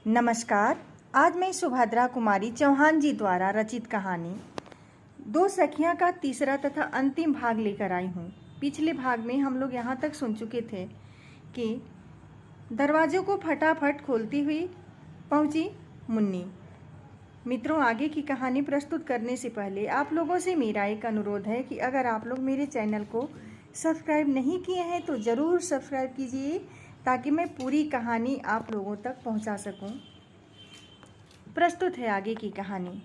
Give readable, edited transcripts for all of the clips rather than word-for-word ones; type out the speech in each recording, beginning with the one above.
नमस्कार। आज मैं सुभद्रा कुमारी चौहान जी द्वारा रचित कहानी दो सखियां का तीसरा तथा अंतिम भाग लेकर आई हूँ। पिछले भाग में हम लोग यहाँ तक सुन चुके थे कि दरवाजों को फटाफट खोलती हुई पहुँची मुन्नी। मित्रों, आगे की कहानी प्रस्तुत करने से पहले आप लोगों से मेरा एक अनुरोध है कि अगर आप लोग मेरे चैनल को सब्सक्राइब नहीं किए हैं तो ज़रूर सब्सक्राइब कीजिए ताकि मैं पूरी कहानी आप लोगों तक पहुंचा सकूं। प्रस्तुत है आगे की कहानी।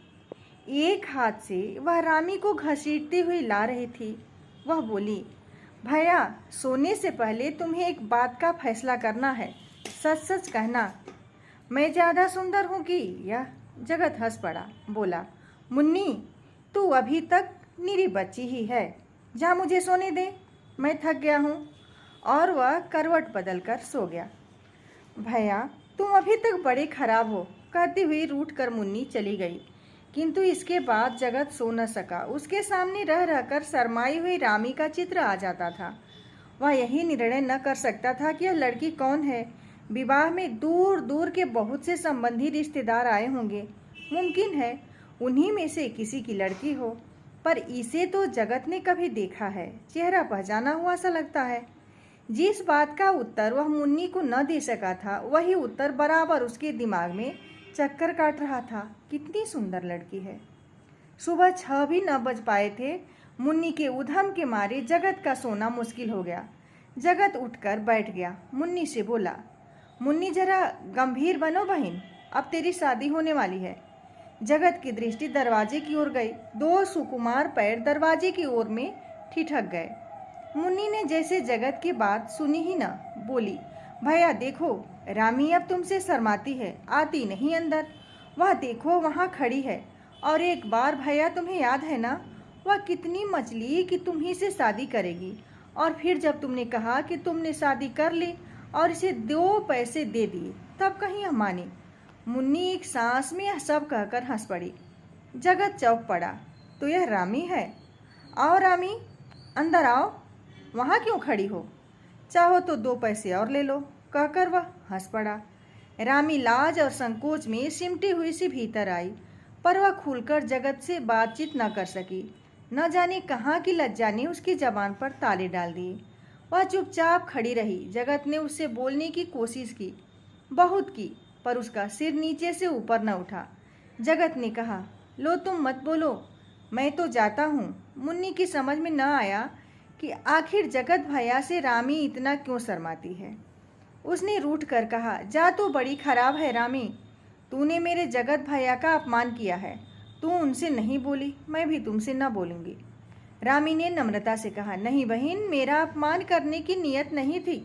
एक हाथ से वह रामी को घसीटती हुई ला रही थी। वह बोली, भैया, सोने से पहले तुम्हें एक बात का फैसला करना है। सच सच कहना, मैं ज़्यादा सुंदर हूँ कि यह? जगत हंस पड़ा, बोला, मुन्नी, तू अभी तक निरी बच्ची ही है। जा मुझे सोने दे, मैं थक गया हूँ। और वह करवट बदलकर सो गया। भैया, तुम अभी तक बड़े खराब हो, कहती हुई रूठ कर मुन्नी चली गई। किंतु इसके बाद जगत सो न सका। उसके सामने रह रहकर शर्माई हुई रामी का चित्र आ जाता था। वह यही निर्णय न कर सकता था कि यह लड़की कौन है। विवाह में दूर दूर के बहुत से संबंधी रिश्तेदार आए होंगे। मुमकिन है उन्हीं में से किसी की लड़की हो, पर इसे तो जगत ने कभी देखा है, चेहरा पहचाना हुआ सा लगता है। जिस बात का उत्तर वह मुन्नी को न दे सका था, वही उत्तर बराबर उसके दिमाग में चक्कर काट रहा था। कितनी सुंदर लड़की है। सुबह 6 भी न बज पाए थे। मुन्नी के उधम के मारे जगत का सोना मुश्किल हो गया। जगत उठकर बैठ गया। मुन्नी से बोला, मुन्नी, जरा गंभीर बनो बहन, अब तेरी शादी होने वाली है। जगत की दृष्टि दरवाजे की ओर गई। दो सुकुमार पैर दरवाजे की ओर में ठिठक गए। मुन्नी ने जैसे जगत की बात सुनी ही न, बोली, भैया देखो, रामी अब तुमसे शर्माती है, आती नहीं अंदर। वह देखो वहाँ खड़ी है। और एक बार भैया, तुम्हें याद है ना, वह कितनी मचली कि तुम ही से शादी करेगी। और फिर जब तुमने कहा कि तुमने शादी कर ली और इसे 2 पैसे दे दिए, तब कहीं हम मानी। मुन्नी एक सांस में यह सब कहकर हंस पड़ी। जगत चौंक पड़ा। तो यह रामी है? आओ रामी, अंदर आओ। वहाँ क्यों खड़ी हो? चाहो तो 2 पैसे और ले लो, कहकर वह हंस पड़ा। रामी लाज और संकोच में सिमटी हुई सी भीतर आई, पर वह खुलकर जगत से बातचीत न कर सकी। न जाने कहाँ की लज्जा ने उसकी जबान पर ताले डाल दिए। वह चुपचाप खड़ी रही। जगत ने उससे बोलने की कोशिश की, बहुत की, पर उसका सिर नीचे से ऊपर न उठा। जगत ने कहा, लो तुम मत बोलो, मैं तो जाता हूँ। मुन्नी की समझ में न आया कि आखिर जगत भैया से रामी इतना क्यों शर्माती है। उसने रूठ कर कहा, जा, तू बड़ी खराब है रामी। तूने मेरे जगत भैया का अपमान किया है। तू उनसे नहीं बोली, मैं भी तुमसे न बोलूँगी। रामी ने नम्रता से कहा, नहीं बहन, मेरा अपमान करने की नियत नहीं थी।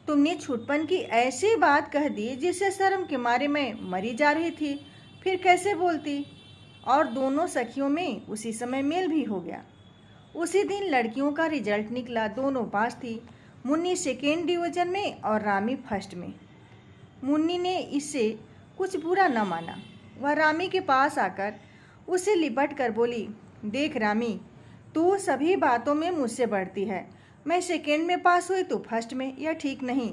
तुमने छुटपन की ऐसी बात कह दी जिससे शर्म के मारे मैं मरी जा रही थी। फिर कैसे बोलती? और दोनों सखियों में उसी समय मेल भी हो गया। उसी दिन लड़कियों का रिजल्ट निकला। दोनों पास थी। मुन्नी 2nd डिवीजन में और रामी 1st में। मुन्नी ने इससे कुछ बुरा न माना। वह रामी के पास आकर उसे लिपट कर बोली, देख रामी, तू सभी बातों में मुझसे बढ़ती है। मैं 2nd में पास हुई, तो 1st में। यह ठीक नहीं।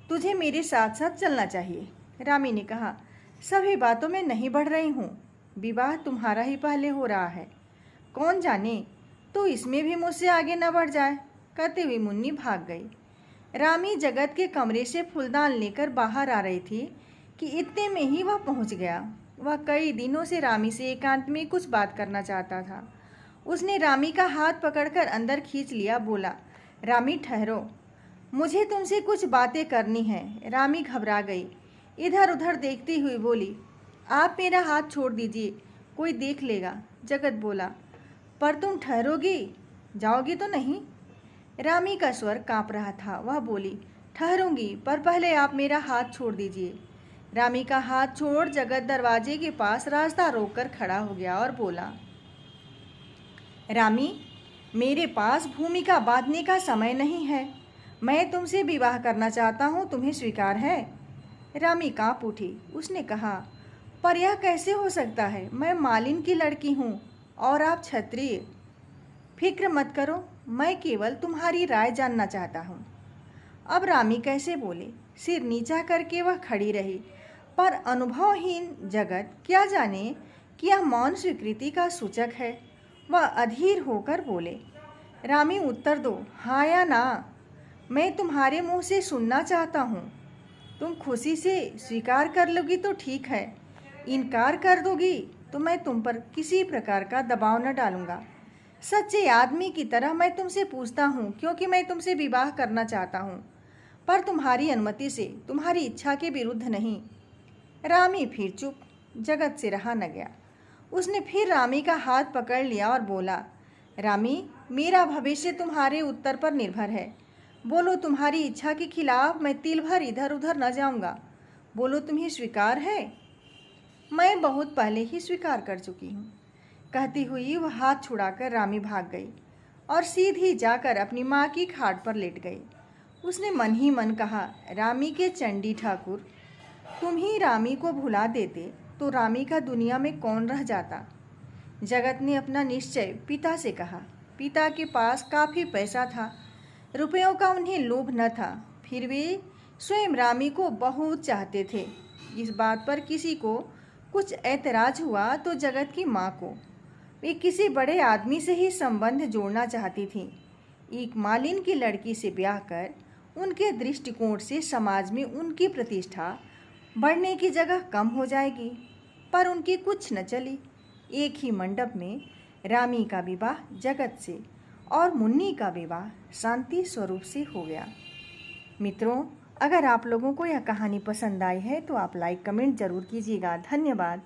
तुझे मेरे साथ साथ चलना चाहिए। रामी ने कहा, सभी बातों में नहीं बढ़ रही हूँ। विवाह तुम्हारा ही पहले हो रहा है। कौन जाने तो इसमें भी मुझसे आगे न बढ़ जाए। कहते हुए मुन्नी भाग गई। रामी जगत के कमरे से फूलदान लेकर बाहर आ रही थी कि इतने में ही वह पहुंच गया। वह कई दिनों से रामी से एकांत में कुछ बात करना चाहता था। उसने रामी का हाथ पकड़कर अंदर खींच लिया। बोला, रामी ठहरो, मुझे तुमसे कुछ बातें करनी हैं। रामी घबरा गई। इधर उधर देखती हुई बोली, आप मेरा हाथ छोड़ दीजिए, कोई देख लेगा। जगत बोला, पर तुम ठहरोगी, जाओगी तो नहीं? रामी का स्वर कांप रहा था। वह बोली, ठहरूंगी, पर पहले आप मेरा हाथ छोड़ दीजिए। रामी का हाथ छोड़ जगत दरवाजे के पास रास्ता रोककर खड़ा हो गया और बोला, रामी, मेरे पास भूमिका बांधने का समय नहीं है। मैं तुमसे विवाह करना चाहता हूँ, तुम्हें स्वीकार है? रामी कांप उठी। उसने कहा, पर यह कैसे हो सकता है? मैं मालिन की लड़की हूँ और आप क्षत्रिय। फिक्र मत करो, मैं केवल तुम्हारी राय जानना चाहता हूँ। अब रामी कैसे बोले? सिर नीचा करके वह खड़ी रही। पर अनुभवहीन जगत क्या जाने कि यह मौन स्वीकृति का सूचक है। वह अधीर होकर बोले, रामी उत्तर दो, हाँ या ना। मैं तुम्हारे मुंह से सुनना चाहता हूँ। तुम खुशी से स्वीकार कर लोगी तो ठीक है, इनकार कर दोगी तो मैं तुम पर किसी प्रकार का दबाव न डालूंगा। सच्चे आदमी की तरह मैं तुमसे पूछता हूँ, क्योंकि मैं तुमसे विवाह करना चाहता हूँ, पर तुम्हारी अनुमति से, तुम्हारी इच्छा के विरुद्ध नहीं। रामी फिर चुप, जगत से रहा न गया। उसने फिर रामी का हाथ पकड़ लिया और बोला, रामी, मेरा भविष्य तुम्हारे उत्तर पर निर्भर है। बोलो, तुम्हारी इच्छा के खिलाफ मैं तिल भर इधर उधर न जाऊंगा। बोलो, तुम्हें स्वीकार है? मैं बहुत पहले ही स्वीकार कर चुकी हूँ। कहती हुई वह हाथ छुड़ाकर रामी भाग गई और सीधी जाकर अपनी माँ की खाट पर लेट गई। उसने मन ही मन कहा, रामी के चंडी ठाकुर, तुम ही रामी को भुला देते तो रामी का दुनिया में कौन रह जाता। जगत ने अपना निश्चय पिता से कहा। पिता के पास काफ़ी पैसा था, रुपयों का उन्हें लोभ न था, फिर वे स्वयं रामी को बहुत चाहते थे। इस बात पर किसी को कुछ ऐतराज हुआ तो जगत की माँ को। वे किसी बड़े आदमी से ही संबंध जोड़ना चाहती थीं। एक मालिन की लड़की से ब्याह कर उनके दृष्टिकोण से समाज में उनकी प्रतिष्ठा बढ़ने की जगह कम हो जाएगी, पर उनकी कुछ न चली। एक ही मंडप में रामी का विवाह जगत से और मुन्नी का विवाह शांति स्वरूप से हो गया। मित्रों, अगर आप लोगों को यह कहानी पसंद आई है तो आप लाइक कमेंट ज़रूर कीजिएगा। धन्यवाद।